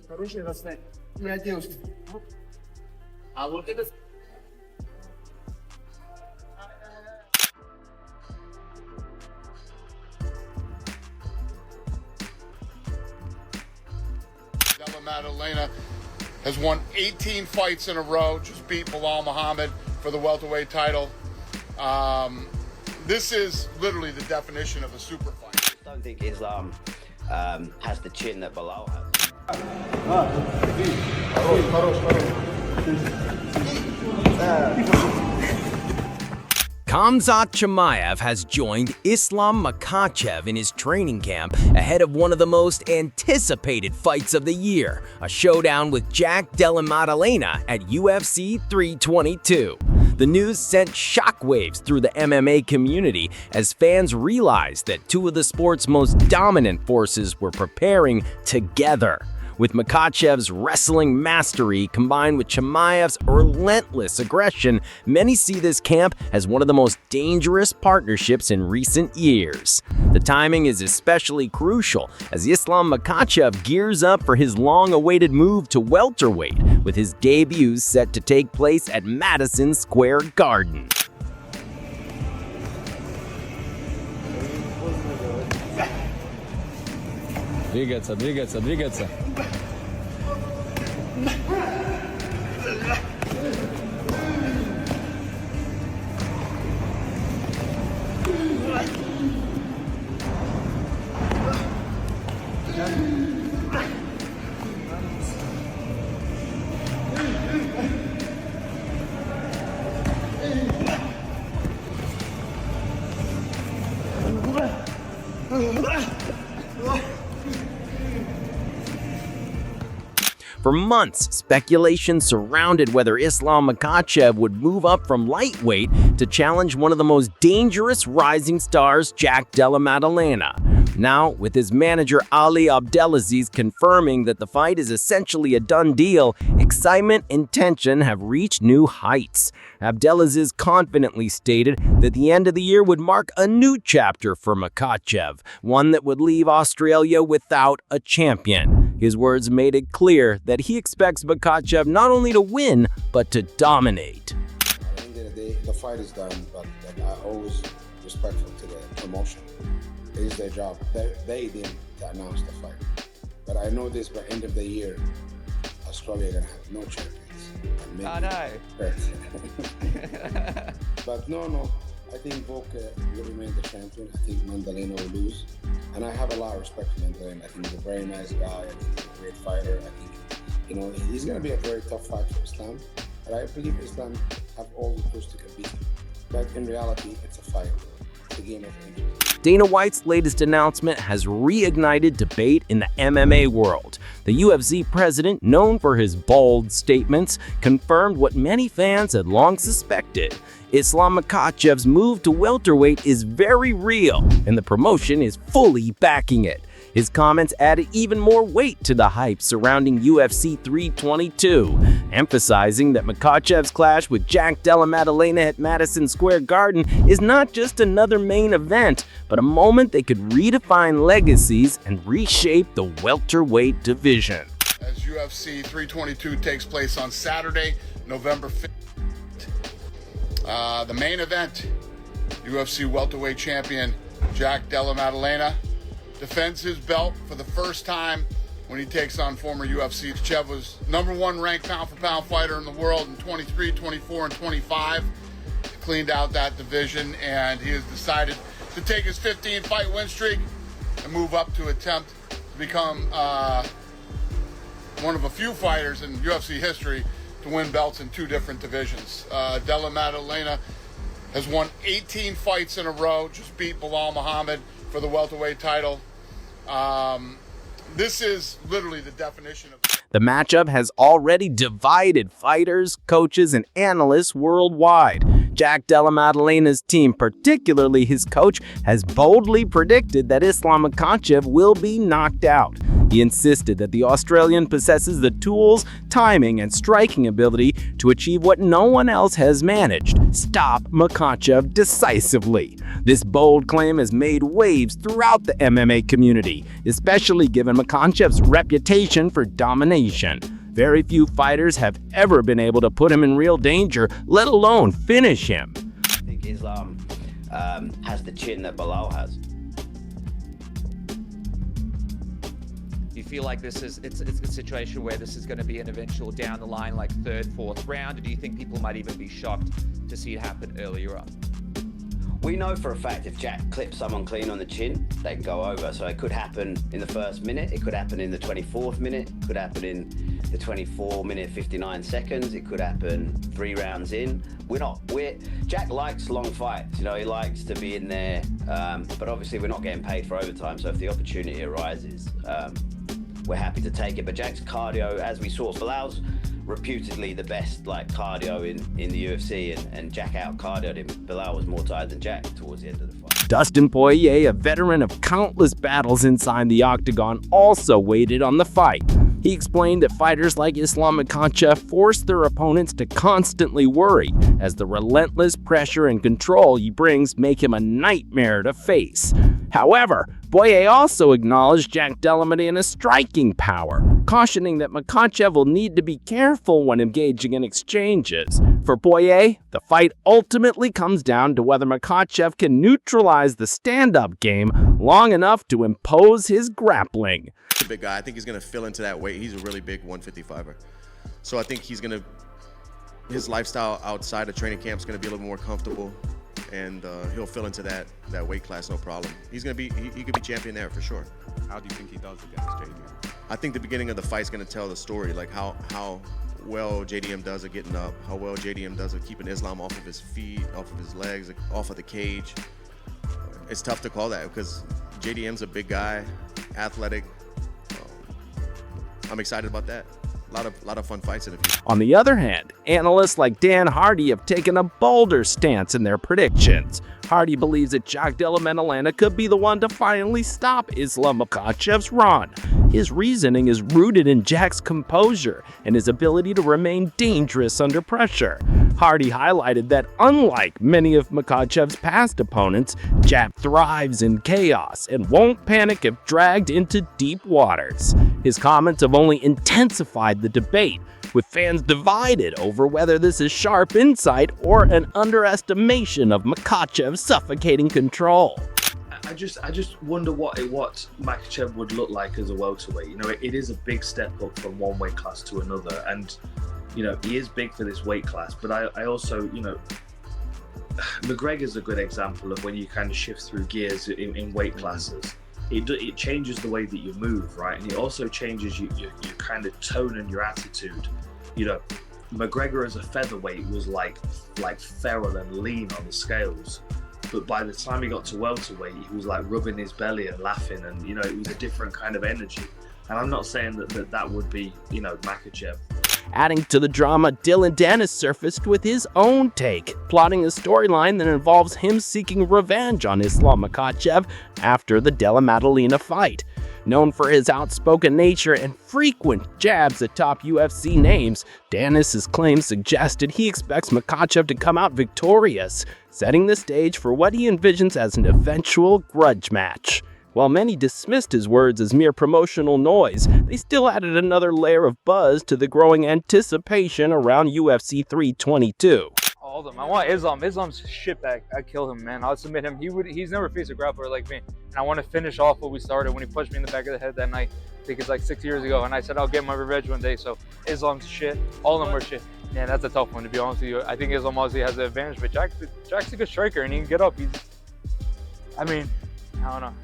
Хороший расстояние. Я девушка. А вот это... Della Maddalena has won 18 fights in a row, just beat Bilal Muhammad for the welterweight title. This is literally the definition of a super fight. I don't think Islam has the chin that Bilal has. Khamzat Chimaev has joined Islam Makhachev in his training camp ahead of one of the most anticipated fights of the year, a showdown with Jack Della Maddalena at UFC 322. The news sent shockwaves through the MMA community as fans realized that two of the sport's most dominant forces were preparing together. With Makhachev's wrestling mastery combined with Chimaev's relentless aggression, many see this camp as one of the most dangerous partnerships in recent years. The timing is especially crucial as Islam Makhachev gears up for his long-awaited move to welterweight, with his debut set to take place at Madison Square Garden. Двигаться, двигаться, двигаться. For months, speculation surrounded whether Islam Makhachev would move up from lightweight to challenge one of the most dangerous rising stars, Jack Della Maddalena. Now, with his manager Ali Abdelaziz confirming that the fight is essentially a done deal, excitement and tension have reached new heights. Abdelaziz confidently stated that the end of the year would mark a new chapter for Makhachev, one that would leave Australia without a champion. His words made it clear that he expects Makhachev not only to win, but to dominate. At the end of the day, the fight is done, but I always respectful to the promotion. It is their job. They didn't announce the fight. But I know this, by end of the year, Australia are going to have no champions. I know. But no. I think Volk will remain the champion. I think Maddalena will lose. And I have a lot of respect for Maddalena. I think he's a very nice guy. I think he's a great fighter. I think, he's going to be a very tough fight for Islam. But I believe Islam have all the tools to compete him. But in reality, it's a fight. It's a game of inches. Dana White's latest announcement has reignited debate in the MMA world. The UFC president, known for his bold statements, confirmed what many fans had long suspected. Islam Makhachev's move to welterweight is very real, and the promotion is fully backing it. His comments added even more weight to the hype surrounding UFC 322, emphasizing that Makhachev's clash with Jack Della Maddalena at Madison Square Garden is not just another main event, but a moment they could redefine legacies and reshape the welterweight division. As UFC 322 takes place on Saturday, November 5th. The main event, UFC welterweight champion Jack Della Maddalena defends his belt for the first time when he takes on former UFC. Chev was #1 ranked pound-for-pound fighter in the world in 23, 24, and 25. Cleaned out that division, and he has decided to take his 15-fight win streak and move up to attempt to become one of a few fighters in UFC history to win belts in 2 different divisions. Della Maddalena has won 18 fights in a row, just beat Bilal Muhammad for the welterweight title. This is literally the definition of... The matchup has already divided fighters, coaches, and analysts worldwide. Jack Della Maddalena's team, particularly his coach, has boldly predicted that Islam Makhachev will be knocked out. He insisted that the Australian possesses the tools, timing, and striking ability to achieve what no one else has managed: stop Makhachev decisively. This bold claim has made waves throughout the MMA community, especially given Makhachev's reputation for domination. Very few fighters have ever been able to put him in real danger, let alone finish him. I think Islam has the chin that Bilal has. Do you feel like it's a situation where this is going to be an eventual down the line, like third, fourth round? Or do you think people might even be shocked to see it happen earlier on? We know for a fact if Jack clips someone clean on the chin, they can go over. So it could happen in the first minute, it could happen in the 24th minute, it could happen in the 24-minute 59 seconds, it could happen 3 rounds in. Jack likes long fights, you know, he likes to be in there, but obviously we're not getting paid for overtime, so if the opportunity arises, we're happy to take it. But Jack's cardio, as we saw, Bilal's reputedly the best cardio in the UFC, and Jack out-cardioed him. Bilal was more tired than Jack towards the end of the fight. Dustin Poirier, a veteran of countless battles inside the octagon, also waited on the fight. He explained that fighters like Islam Makhachev force their opponents to constantly worry, as the relentless pressure and control he brings make him a nightmare to face. However, Poirier also acknowledged Jack Della Maddena's striking power, cautioning that Makhachev will need to be careful when engaging in exchanges. For Poirier, the fight ultimately comes down to whether Makhachev can neutralize the stand-up game long enough to impose his grappling. A big guy. I think he's going to fill into that weight. He's a really big 155er. So I think his lifestyle outside of training camp is going to be a little more comfortable, and he'll fill into that weight class, no problem. He's going to be, he could be champion there for sure. How do you think he does against JDM? I think the beginning of the fight's going to tell the story, like how well JDM does at getting up, how well JDM does at keeping Islam off of his feet, off of his legs, off of the cage. It's tough to call that because JDM's a big guy, athletic. I'm excited about that. A lot of fun fights in the future. On the other hand, analysts like Dan Hardy have taken a bolder stance in their predictions. Hardy believes that Jack Della Maddalena could be the one to finally stop Islam Makhachev's run. His reasoning is rooted in Jack's composure and his ability to remain dangerous under pressure. Hardy highlighted that unlike many of Makhachev's past opponents, Jack thrives in chaos and won't panic if dragged into deep waters. His comments have only intensified the debate, with fans divided over whether this is sharp insight or an underestimation of Makhachev's suffocating control. I just wonder what Makhachev would look like as a welterweight. You know, it is a big step up from one weight class to another, and you know he is big for this weight class. But I also, you know, McGregor's a good example of when you kind of shift through gears in weight classes. It changes the way that you move, right? And it also changes your kind of tone and your attitude. You know, McGregor as a featherweight was like feral and lean on the scales. But by the time he got to welterweight, he was like rubbing his belly and laughing, and you know, it was a different kind of energy. And I'm not saying that would be, you know, Makhachev. Adding to the drama, Dylan Dennis surfaced with his own take, plotting a storyline that involves him seeking revenge on Islam Makhachev after the Della Maddalena fight. Known for his outspoken nature and frequent jabs at top UFC names, Dennis's claims suggested he expects Makhachev to come out victorious, setting the stage for what he envisions as an eventual grudge match. While many dismissed his words as mere promotional noise, they still added another layer of buzz to the growing anticipation around UFC 322. All of them. I want Islam. Islam's shitbag. I'd kill him, man. I'll submit him. He's never faced a grappler like me. And I want to finish off what we started when he punched me in the back of the head that night. I think it's like 6 years ago. And I said I'll get my revenge one day. So Islam's shit. All of them were shit. Man, that's a tough one, to be honest with you. I think Islam obviously has the advantage, but Jack's a good striker and he can get up. I don't know.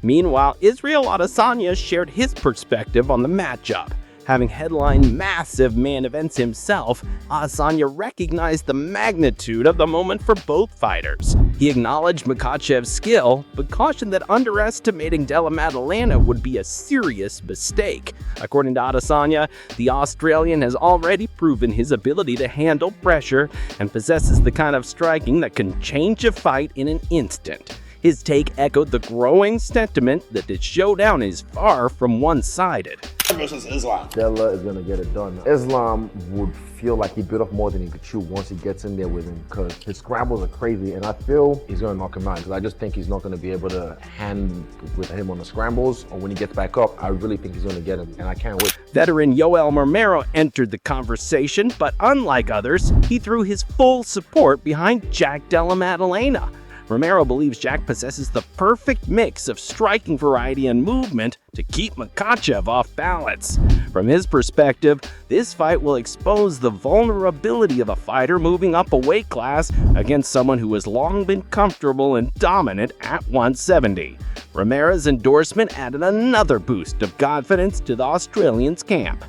Meanwhile, Israel Adesanya shared his perspective on the matchup. Having headlined massive main events himself, Adesanya recognized the magnitude of the moment for both fighters. He acknowledged Makhachev's skill, but cautioned that underestimating Della Maddalena would be a serious mistake. According to Adesanya, the Australian has already proven his ability to handle pressure and possesses the kind of striking that can change a fight in an instant. His take echoed the growing sentiment that this showdown is far from one-sided. Versus Islam. Della is going to get it done. Islam would feel like he bit off more than he could chew once he gets in there with him, because his scrambles are crazy, and I feel he's going to knock him out, because I just think he's not going to be able to hand with him on the scrambles, or when he gets back up, I really think he's going to get him, and I can't wait. Veteran Yoel Romero entered the conversation, but unlike others, he threw his full support behind Jack Della Maddalena. Romero believes Jack possesses the perfect mix of striking variety and movement to keep Makhachev off balance. From his perspective, this fight will expose the vulnerability of a fighter moving up a weight class against someone who has long been comfortable and dominant at 170. Romero's endorsement added another boost of confidence to the Australian's camp.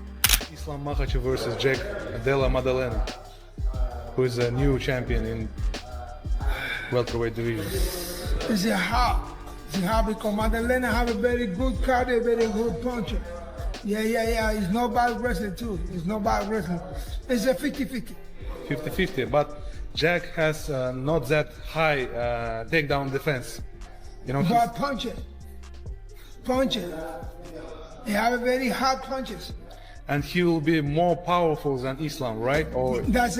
Islam Makhachev versus Jack Della Maddalena, who is a new champion in welterweight division. It's hard because Maddalena have a very good cardio, very good puncher. Yeah. He's not bad wrestling too. It's not bad wrestling. It's a 50-50. 50-50, but Jack has not that high takedown defense. You know. But puncher. They have a very hard punches. And he will be more powerful than Islam, right? Or that's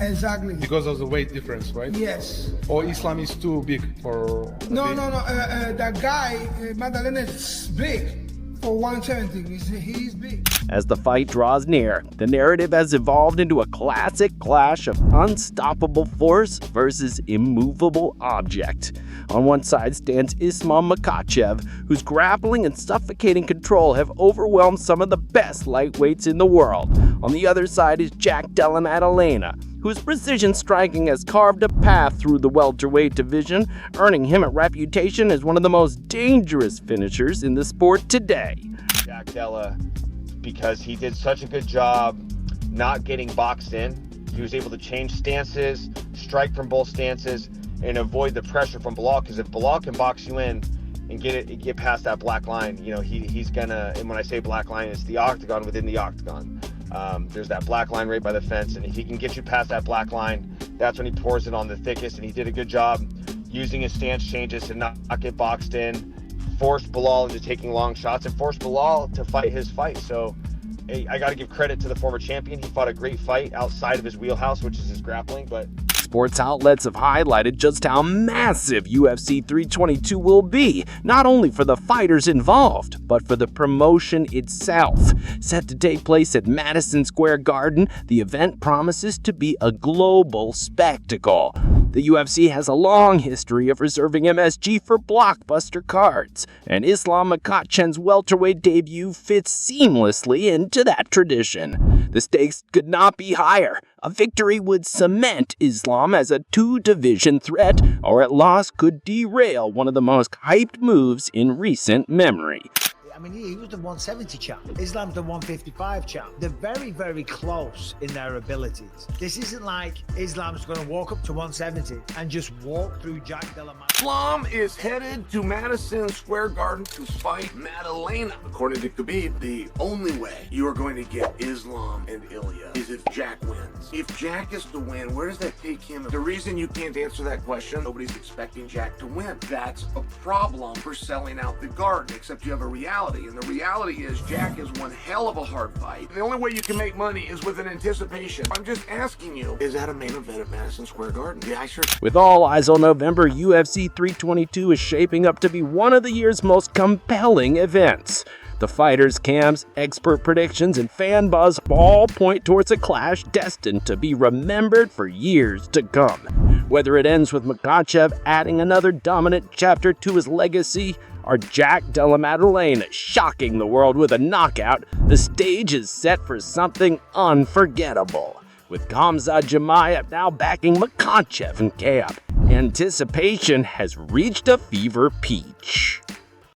exactly. Because of the weight difference, right? Yes. Or Islam is too big for... No. That guy, Maddalena, is big for 170. He's big. As the fight draws near, the narrative has evolved into a classic clash of unstoppable force versus immovable object. On one side stands Islam Makhachev, whose grappling and suffocating control have overwhelmed some of the best lightweights in the world. On the other side is Jack Della Maddalena, whose precision striking has carved a path through the welterweight division, earning him a reputation as one of the most dangerous finishers in the sport today. Jack Della, because he did such a good job not getting boxed in. He was able to change stances, strike from both stances, and avoid the pressure from Bilal, because if Bilal can box you in and get past that black line, you know, he's gonna, and when I say black line, it's the octagon within the octagon. There's that black line right by the fence, and if he can get you past that black line, that's when he pours it on the thickest, and he did a good job using his stance changes to not get boxed in, forced Bilal into taking long shots, and forced Bilal to fight his fight. So I got to give credit to the former champion. He fought a great fight outside of his wheelhouse, which is his grappling, but sports outlets have highlighted just how massive UFC 322 will be, not only for the fighters involved, but for the promotion itself. Set to take place at Madison Square Garden, the event promises to be a global spectacle. The UFC has a long history of reserving MSG for blockbuster cards, and Islam Makhachev's welterweight debut fits seamlessly into that tradition. The stakes could not be higher. A victory would cement Islam as a two-division threat, or at loss could derail one of the most hyped moves in recent memory. I mean, he was the 170 champ. Islam's the 155 champ. They're very, very close in their abilities. This isn't like Islam's going to walk up to 170 and just walk through Jack Della Maddalena. Islam is headed to Madison Square Garden to fight Maddalena. According to Khabib, the only way you are going to get Islam and Ilya is if Jack wins. If Jack is to win, where does that take him? The reason you can't answer that question, nobody's expecting Jack to win. That's a problem for selling out the Garden, except you have a reality. And the reality is Jack is one hell of a hard fight. The only way you can make money is with an anticipation. I'm just asking you, is that a main event at Madison Square Garden? Yeah, sure. With all eyes on November, UFC 322 is shaping up to be one of the year's most compelling events. The fighters' camps, expert predictions, and fan buzz all point towards a clash destined to be remembered for years to come. Whether it ends with Makhachev adding another dominant chapter to his legacy, or Jack Della Maddalena shocking the world with a knockout, the stage is set for something unforgettable. With Khamzat Chimaev now backing Makhachev in camp, anticipation has reached a fever pitch.